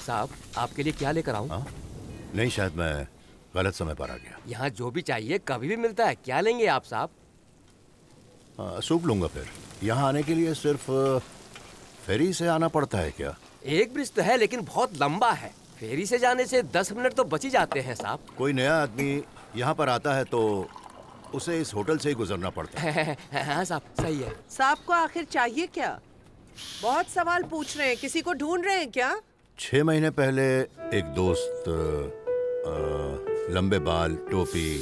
साहब, आपके लिए क्या लेकर आऊं? नहीं, शायद मैं गलत समय पर आ गया। यहाँ जो भी चाहिए कभी भी मिलता है। क्या लेंगे आप साहब? सूप लूंगा। फिर यहाँ आने के लिए सिर्फ फेरी से आना पड़ता है क्या? एक ब्रिज तो है लेकिन बहुत लंबा है। फेरी से जाने से 10 मिनट तो बच ही जाते हैं साहब। कोई नया आदमी यहाँ पर आता है तो उसे इस होटल से ही गुजरना पड़ता है। हाँ साहब, सही है। साहब को आखिर चाहिए क्या? बहुत सवाल पूछ रहे हैं, किसी को ढूंढ रहे हैं क्या? 6 महीने पहले एक दोस्त, लंबे बाल, टोपी,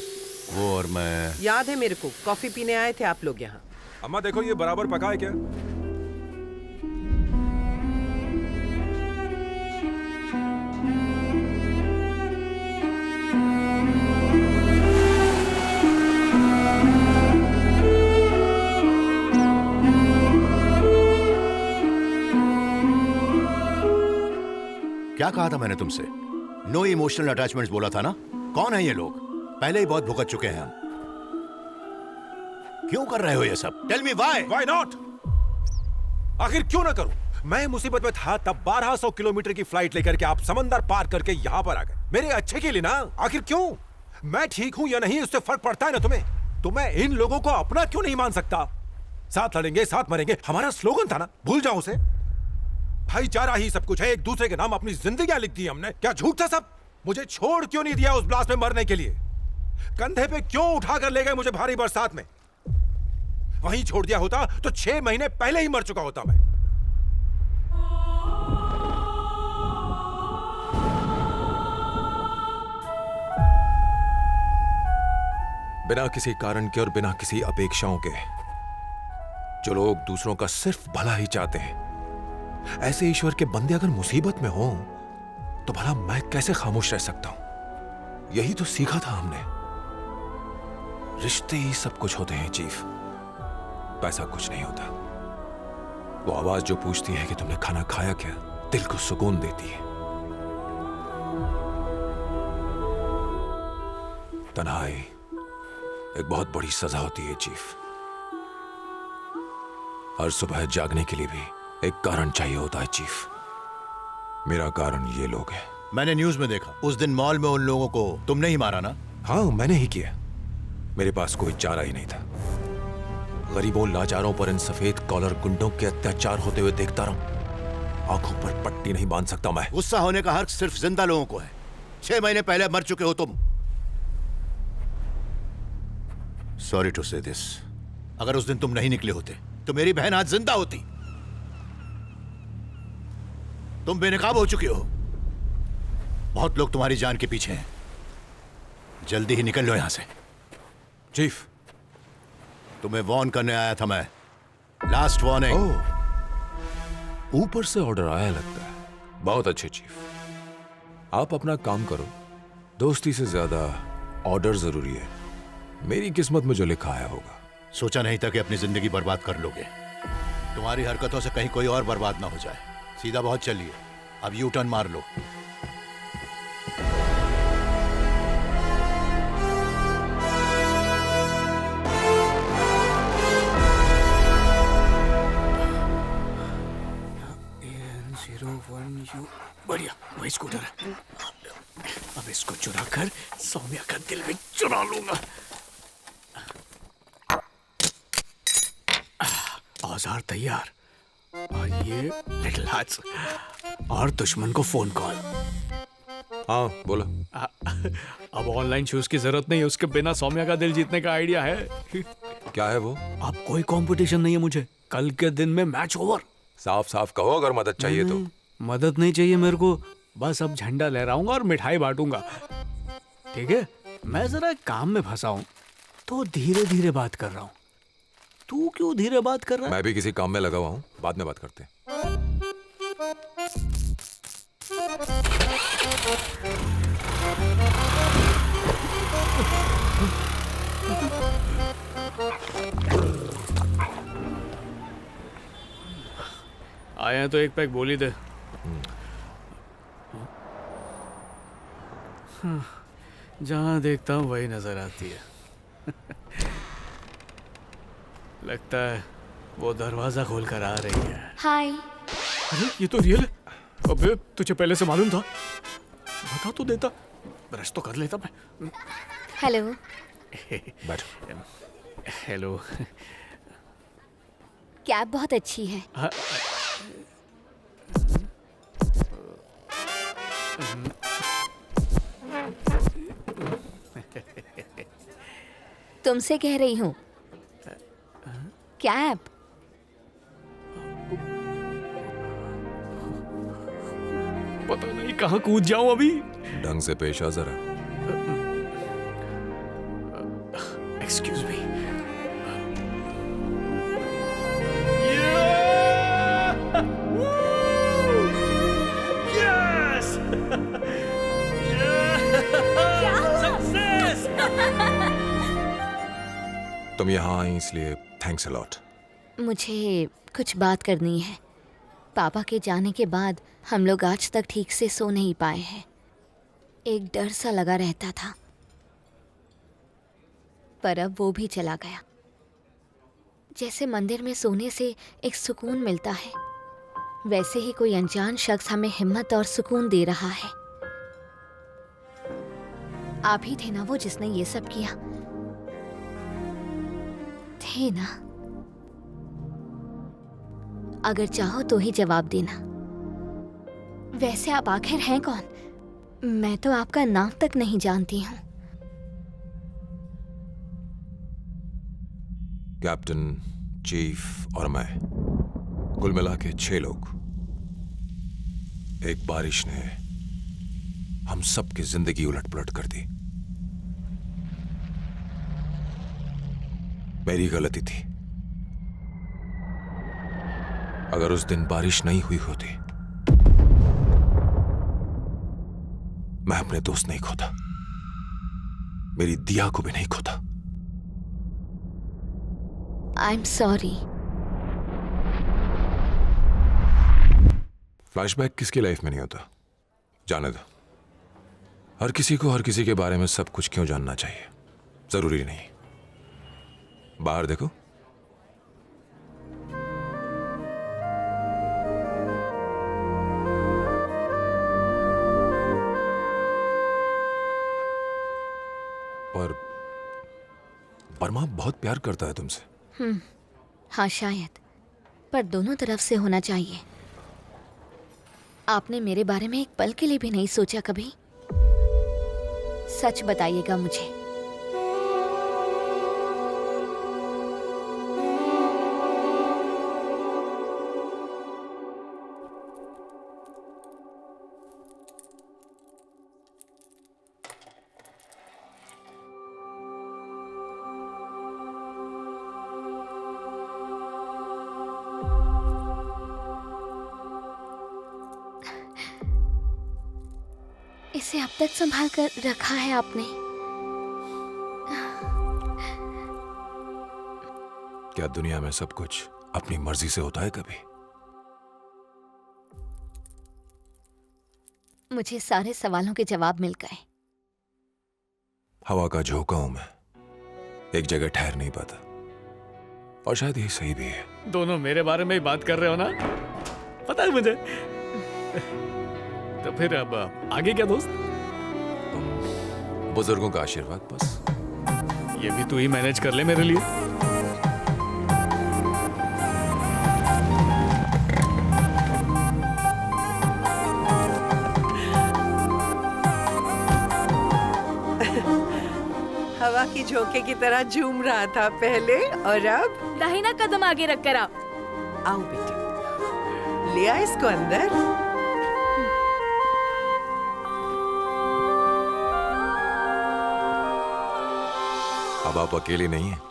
वो और मैं। याद है मेरे को, कॉफी पीने आए थे आप लोग यहाँ। अम्मा देखो, ये बराबर पका है क्या? क्या कहा था मैंने तुमसे? नो इमोशनल अटैचमेंट्स बोला था ना? कौन है ये लोग? पहले ही बहुत भुगत चुके हैं हम। क्यों कर रहे हो ये सब? Tell me why? Why not? आखिर क्यों ना करूं? मैं मुसीबत में था तब 1200 किलोमीटर की फ्लाइट लेकर के आप समंदर पार करके यहाँ पर आ गए, मेरे अच्छे के लिए ना। आखिर क्यों? मैं ठीक हूं या नहीं उससे फर्क पड़ता है ना तुम्हें? तो मैं इन लोगों को अपना क्यों नहीं मान सकता? साथ लड़ेंगे, साथ मरेंगे, हमारा स्लोगन था ना, भूल जाओ उसे। भाईचारा ही सब कुछ है, एक दूसरे के नाम अपनी जिंदगियां लिख दी हमने। क्या झूठ था सब? मुझे छोड़ क्यों नहीं दिया उस ब्लास्ट में मरने के लिए? कंधे पे क्यों उठाकर ले गए मुझे भारी बरसात में? वहीं छोड़ दिया होता तो 6 महीने पहले ही मर चुका होता मैं। बिना किसी कारण के और बिना किसी अपेक्षाओं के जो लोग दूसरों का सिर्फ भला ही चाहते हैं, ऐसे ईश्वर के बंदे अगर मुसीबत में हों तो भला मैं कैसे खामोश रह सकता हूं? यही तो सीखा था हमने। रिश्ते ही सब कुछ होते हैं चीफ, पैसा कुछ नहीं होता। वो आवाज जो पूछती है कि तुमने खाना खाया क्या, दिल को सुकून देती है। तन्हाई एक बहुत बड़ी सजा होती है चीफ। हर सुबह जागने के लिए भी एक कारण चाहिए होता है चीफ। मेरा कारण ये लोग हैं। मैंने न्यूज में देखा उस दिन मॉल में उन लोगों को तुमने ही मारा ना? हाँ, मैंने ही किया। मेरे पास कोई चारा ही नहीं था। गरीबों लाचारों पर इन सफेद कॉलर गुंडों के अत्याचार होते हुए देखता रहूं, आंखों पर पट्टी नहीं बांध सकता मैं। गुस्सा होने का हक सिर्फ जिंदा लोगों को है। 6 महीने पहले मर चुके हो तुम। सॉरी टू से दिस, अगर उस दिन तुम नहीं निकले होते तो मेरी बहन आज जिंदा होती। तुम बेनकाब हो चुके हो। बहुत लोग तुम्हारी जान के पीछे हैं। जल्दी ही निकल लो यहां से। चीफ, तुम्हें वार्न करने आया था मैं। Last warning. ओह, ऊपर से ऑर्डर आया लगता है। बहुत अच्छे चीफ, आप अपना काम करो। दोस्ती से ज्यादा ऑर्डर जरूरी है। मेरी किस्मत में जो लिखा आया होगा। सोचा नहीं था कि अपनी जिंदगी बर्बाद कर लोगे। तुम्हारी हरकतों से कहीं कोई और बर्बाद ना हो जाए। सीधा बहुत चलिए, अब यू टर्न मार लो। बढ़िया, वही स्कूटर है। अब इसको चुरा कर सौम्या का दिल भी चुरा लूंगा। औजार तैयार और ये लिटिल हार्ट्स और दुश्मन को फोन कॉल। हाँ बोलो। अब ऑनलाइन शूज की जरूरत नहीं है, उसके बिना सौम्या का दिल जीतने का आइडिया है। क्या है वो? अब कोई कंपटीशन नहीं है मुझे, कल के दिन में मैच ओवर। साफ साफ कहो अगर मदद चाहिए तो। मदद नहीं चाहिए मेरे को, बस अब झंडा लहराऊंगा और मिठाई बांटूंगा। ठीक है, मैं जरा काम में फंसा हूं तो धीरे धीरे बात कर रहा हूं। तू क्यों धीरे बात कर रहा है? मैं भी किसी काम में लगा हुआ हूं, बाद में बात करते हैं। आए हैं तो एक पैक बोली दे। जहां देखता हूं वही नजर आती है। लगता है वो दरवाजा खोल कर आ रही है। हाय। अरे ये तो रियल है। अबे तुझे पहले से मालूम था? बता तो देता, ब्रश तो कर लेता मैं। हेलो। बैठो। हेलो। कैब बहुत अच्छी है। तुमसे कह रही हूँ, कैब। पता नहीं कहाँ कूद जाऊं अभी। ढंग से पेश आ जरा। Excuse me. तुम यहाँ आई इसलिए थैंक्स अ लॉट। मुझे कुछ बात करनी है। पापा के जाने के बाद हम लोग आज तक ठीक से सो नहीं पाए हैं। एक डर सा लगा रहता था, पर अब वो भी चला गया। जैसे मंदिर में सोने से एक सुकून मिलता है, वैसे ही कोई अनजान शख्स हमें हिम्मत और सुकून दे रहा है। आप ही थे ना वो जिसने ये सब किया? थे ना? अगर चाहो तो ही जवाब देना। वैसे आप आखिर हैं कौन? मैं तो आपका नाम तक नहीं जानती हूँ। कैप्टन, चीफ और मैं, कुल मिला के 6 लोग। एक बारिश ने हम सब की जिंदगी उलट पुलट कर दी। मेरी गलती थी। अगर उस दिन बारिश नहीं हुई होती, मैं अपने दोस्त नहीं खोता, मेरी दिया को भी नहीं खोता। I am sorry. फ्लैशबैक किसकी लाइफ में नहीं होता? जाने दो। हर किसी को हर किसी के बारे में सब कुछ क्यों जानना चाहिए? जरूरी नहीं। बाहर देखो। पर वर्मा बहुत प्यार करता है तुमसे। हाँ शायद, पर दोनों तरफ से होना चाहिए। आपने मेरे बारे में एक पल के लिए भी नहीं सोचा कभी? सच बताइएगा मुझे। इसे अब तक संभाल कर रखा है आपने? क्या दुनिया में सब कुछ अपनी मर्जी से होता है कभी? मुझे सारे सवालों के जवाब मिल गए। हवा का झोंका हूं मैं, एक जगह ठहर नहीं पाता। और शायद ये सही भी है। दोनों मेरे बारे में ही बात कर रहे हो ना? पता है मुझे। तो फिर अब आगे क्या दोस्त? बुजुर्गों का आशीर्वाद बस। ये भी तू ही मैनेज कर ले मेरे लिए। हवा की झोंके की तरह झूम रहा था पहले, और अब दाहिना कदम आगे रखकर आओ। आओ बेटी, ले आ इसको अंदर। अब आप अकेले नहीं हैं।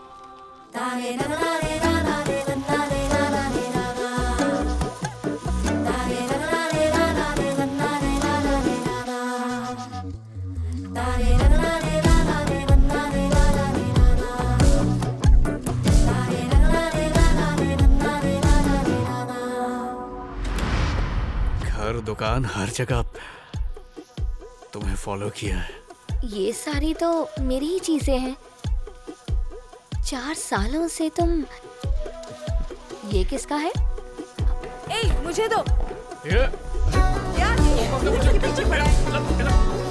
घर दुकान हर जगह तुम्हें फॉलो किया है। ये सारी तो मेरी ही चीजें हैं। 4 सालों से तुम। ये किसका है? ए, मुझे दो। क्या ये इसके पीछे पड़ा है?